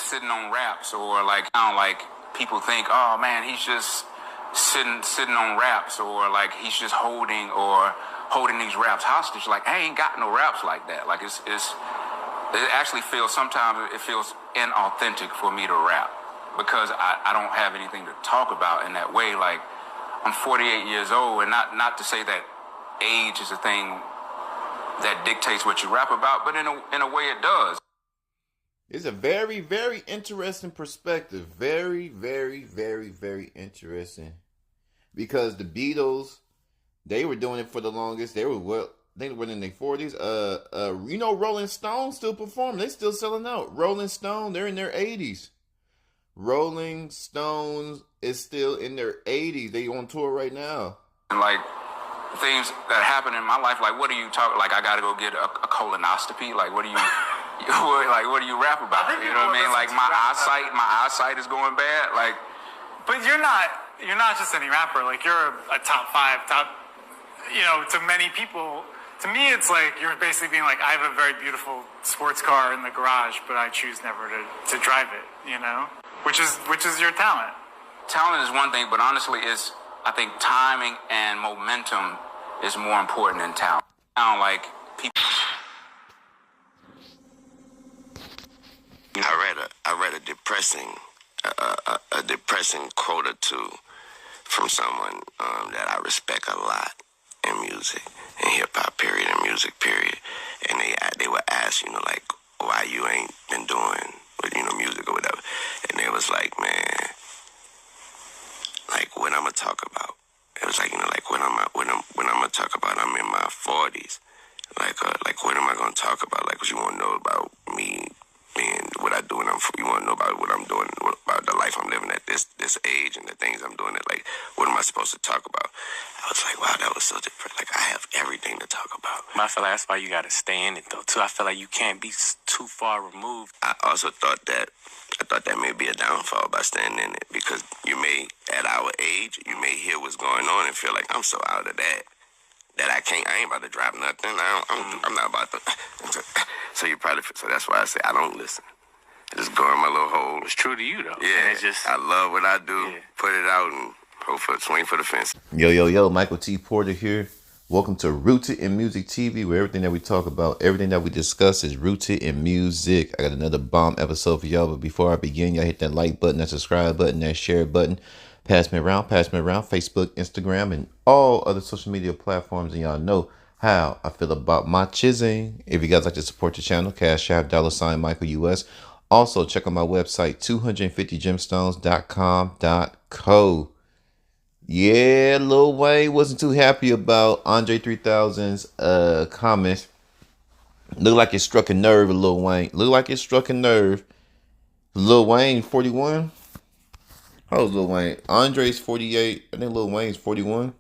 sitting on raps, or like people think, oh man, he's just sitting on raps, or like he's just holding these raps hostage. Like, I ain't got no raps like that. Like it actually feels, sometimes it feels inauthentic for me to rap, because I don't have anything to talk about in that way. Like, I'm 48 years old, and not to say that age is a thing that dictates what you rap about, but in a way it does. It's a very, very interesting perspective. Very, very, very, very interesting. Because the Beatles, they were doing it for the longest. They were in their 40s. Rolling Stone still performing. They still selling out. Rolling Stone, they're in their 80s. Rolling Stones is still in their 80s. They on tour right now. And like things that happen in my life, like, what do you talk? Like, I gotta go get a colonoscopy. Like, what do you? What do you rap about? You know what I mean? Like, my eyesight is going bad. Like, but you're not just any rapper. Like, you're a top. To many people, to me, it's like you're basically being like, I have a very beautiful sports car in the garage, but I choose never to drive it. Which is your talent. Talent is one thing, but honestly, I think timing and momentum is more important than talent. Like, people. I read a depressing quote or two from someone that I respect a lot in music, in hip hop period, and music period, and they were asked, like, why you ain't been doing music or whatever, and it was like, man, like, what I'm gonna talk about? It was like, like, when I'm gonna talk about, I'm in my 40s, like what am I gonna talk about? Like, what you want to know about me? And what I do, and you want to know about what I'm doing, about the life I'm living at this age, and the things I'm doing. Like, what am I supposed to talk about? I was like, wow, that was so different. Like, I have everything to talk about. I feel like that's why you got to stay in it, though, too. I feel like you can't be too far removed. I also thought that may be a downfall by staying in it, because at our age, you may hear what's going on and feel like, I'm so out of that I ain't about to drop nothing. I'm not about to. So that's why I say I don't listen. I just go in my little hole. It's true to you, though. Yeah, I love what I do. Yeah. Put it out and hope for swing for the fence. Yo, Michael T. Porter here. Welcome to Rooted in Music TV, where everything that we talk about, everything that we discuss is rooted in music. I got another bomb episode for y'all, but before I begin, y'all hit that like button, that subscribe button, that share button. Pass me around, Facebook, Instagram, and all other social media platforms, and y'all know how I feel about my chizzing. If you guys like to support the channel, Cash App, $ Michael US. Also, check out my website, 250gemstones.com.co. Yeah, Lil Wayne wasn't too happy about Andre 3000's comments. Looked like it struck a nerve with Lil Wayne. Lil Wayne, 41. How old is Lil Wayne? Andre's 48. I think Lil Wayne's 41.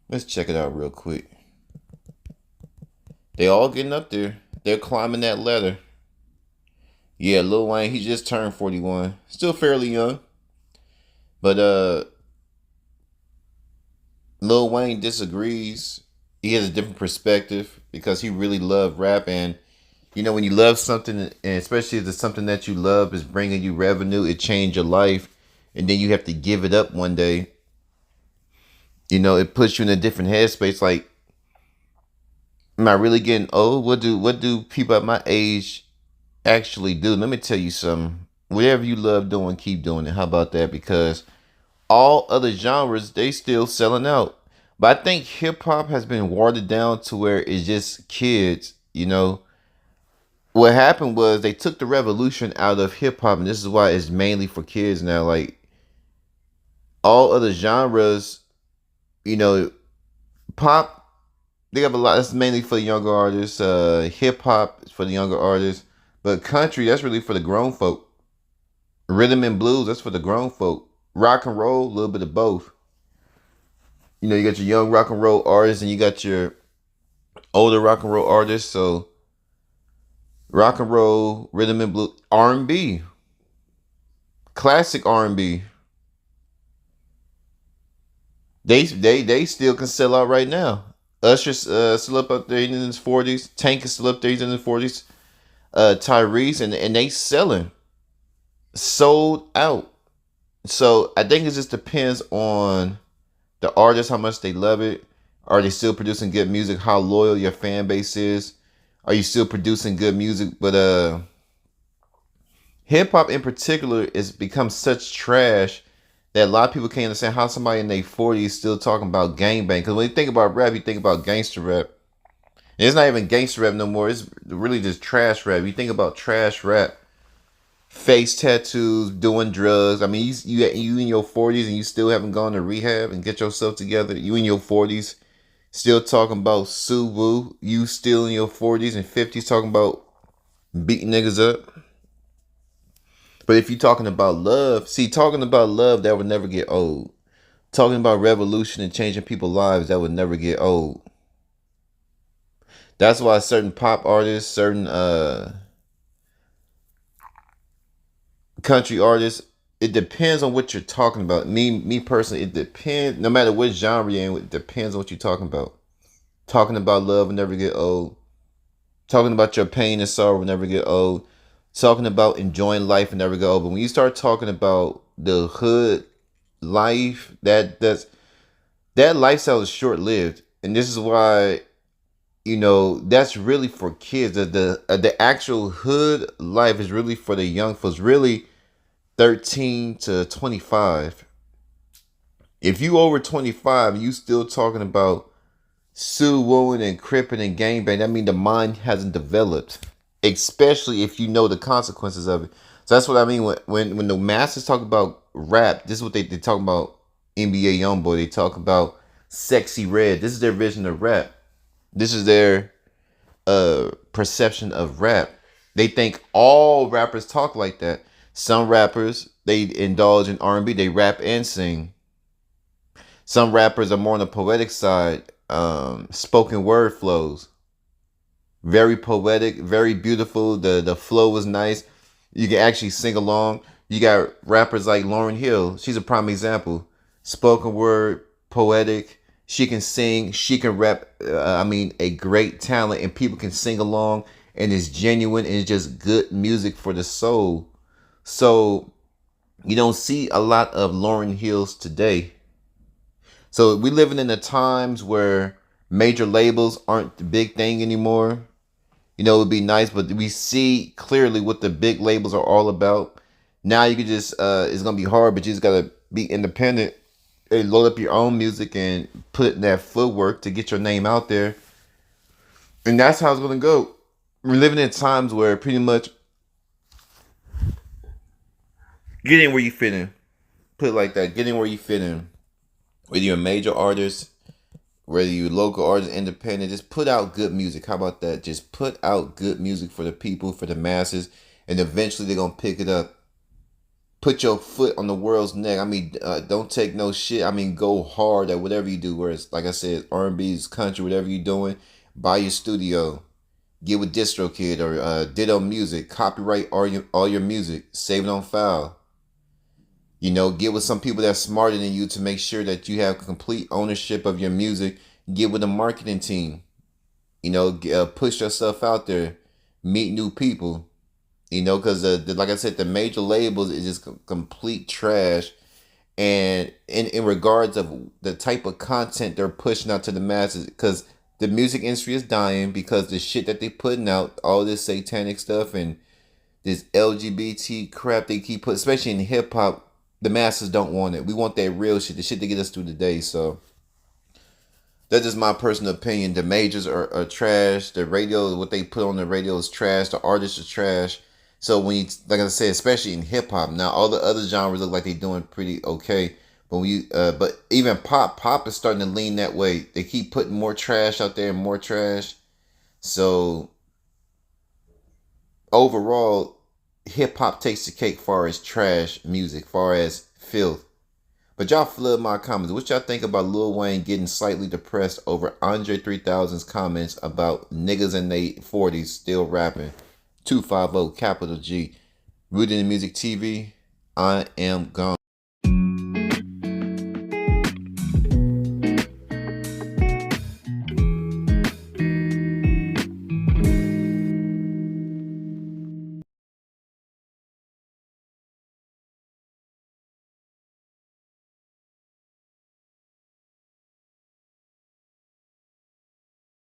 Let's check it out real quick. They all getting up there. They're climbing that ladder. Yeah, Lil Wayne, he just turned 41. Still fairly young. But Lil Wayne disagrees. He has a different perspective because he really loved rap. And, when you love something, and especially if it's something that you love is bringing you revenue, it changed your life, and then you have to give it up one day, it puts you in a different headspace. Like, am I really getting old? What do people at my age actually do? Let me tell you something. Whatever you love doing, keep doing it. How about that? Because all other genres, they still selling out. But I think hip hop has been watered down to where it's just kids, What happened was they took the revolution out of hip hop, and this is why it's mainly for kids now. Like, all other genres, pop, they have a lot. That's mainly for the younger artists. Hip hop is for the younger artists. But country, that's really for the grown folk. Rhythm and blues, that's for the grown folk. Rock and roll, a little bit of both. You got your young rock and roll artists, and you got your older rock and roll artists. So rock and roll, rhythm and blues, R&B, classic R&B. They still can sell out right now. Usher's still up there in his 40s. Tank is still up there in his 40s. Tyrese, and they selling. sold out. So I think it just depends on the artist, how much they love it. Are they still producing good music? How loyal your fan base is? Are you still producing good music? But hip hop in particular is become such trash that a lot of people can't understand how somebody in their 40s still talking about gangbang. Because when you think about rap, you think about gangster rap. And it's not even gangster rap no more. It's really just trash rap. You think about trash rap, face tattoos, doing drugs. I mean, you in your 40s and you still haven't gone to rehab and get yourself together. You in your 40s still talking about Suwu. You still in your 40s and 50s talking about beating niggas up. But if you're talking about love, talking about love, that would never get old. Talking about revolution and changing people's lives, that would never get old. That's why certain pop artists, certain country artists, it depends on what you're talking about. Me personally, it depends. No matter what genre you're in, it depends on what you're talking about. Talking about love will never get old. Talking about your pain and sorrow will never get old. Talking about enjoying life will never get old. But when you start talking about the hood life, that lifestyle is short lived, and this is why, that's really for kids. The actual hood life is really for the young folks, really 13 to 25. If you over 25, you still talking about Suwoing and cripping and gangbang, that means the mind hasn't developed. Especially if you know the consequences of it. So that's what I mean when the masses talk about rap. This is what they talk about. NBA YoungBoy, they talk about Sexy Red. This is their vision of rap. This is their perception of rap. They think all rappers talk like that. Some rappers, they indulge in R&B. They rap and sing. Some rappers are more on the poetic side. Spoken word flows. Very poetic, very beautiful. The flow was nice. You can actually sing along. You got rappers like Lauryn Hill. She's a prime example. Spoken word, poetic. She can sing. She can rap. A great talent, and people can sing along, and it's genuine, and it's just good music for the soul. So you don't see a lot of Lauryn Hills today. So we living in the times where major labels aren't the big thing anymore. It would be nice, but we see clearly what the big labels are all about. Now you can just, it's going to be hard, but you just got to be independent and load up your own music and put in that footwork to get your name out there. And that's how it's going to go. We're living in times where pretty much get in where you fit in. Put it like that. Get in where you fit in. Whether you're a major artist, whether you're local artist, independent, just put out good music. How about that? Just put out good music for the people, for the masses, and eventually they're going to pick it up. Put your foot on the world's neck. Don't take no shit. Go hard at whatever you do. Whereas, like I said, R&B's country, whatever you're doing, buy your studio. Get with DistroKid or Ditto Music. Copyright all your music. Save it on file. Get with some people that's smarter than you to make sure that you have complete ownership of your music. Get with a marketing team. Push yourself out there. Meet new people. Because like I said, the major labels is just complete trash. And in regards of the type of content they're pushing out to the masses, because the music industry is dying because the shit that they putting out, all this satanic stuff and this LGBT crap they keep putting, especially in hip hop. The masses don't want it. We want that real shit, the shit to get us through the day. So that's just my personal opinion. The majors are trash. The radio, what they put on the radio is trash. The artists are trash. So when you, like I said, especially in hip hop, now all the other genres look like they're doing pretty okay. But but even pop is starting to lean that way. They keep putting more trash out there and more trash. So overall, hip hop takes the cake far as trash music, far as filth. But y'all flood my comments. What y'all think about Lil Wayne getting slightly depressed over Andre 3000's comments about niggas in their 40s still rapping? 250 capital G. Rooted in Music TV. I am gone.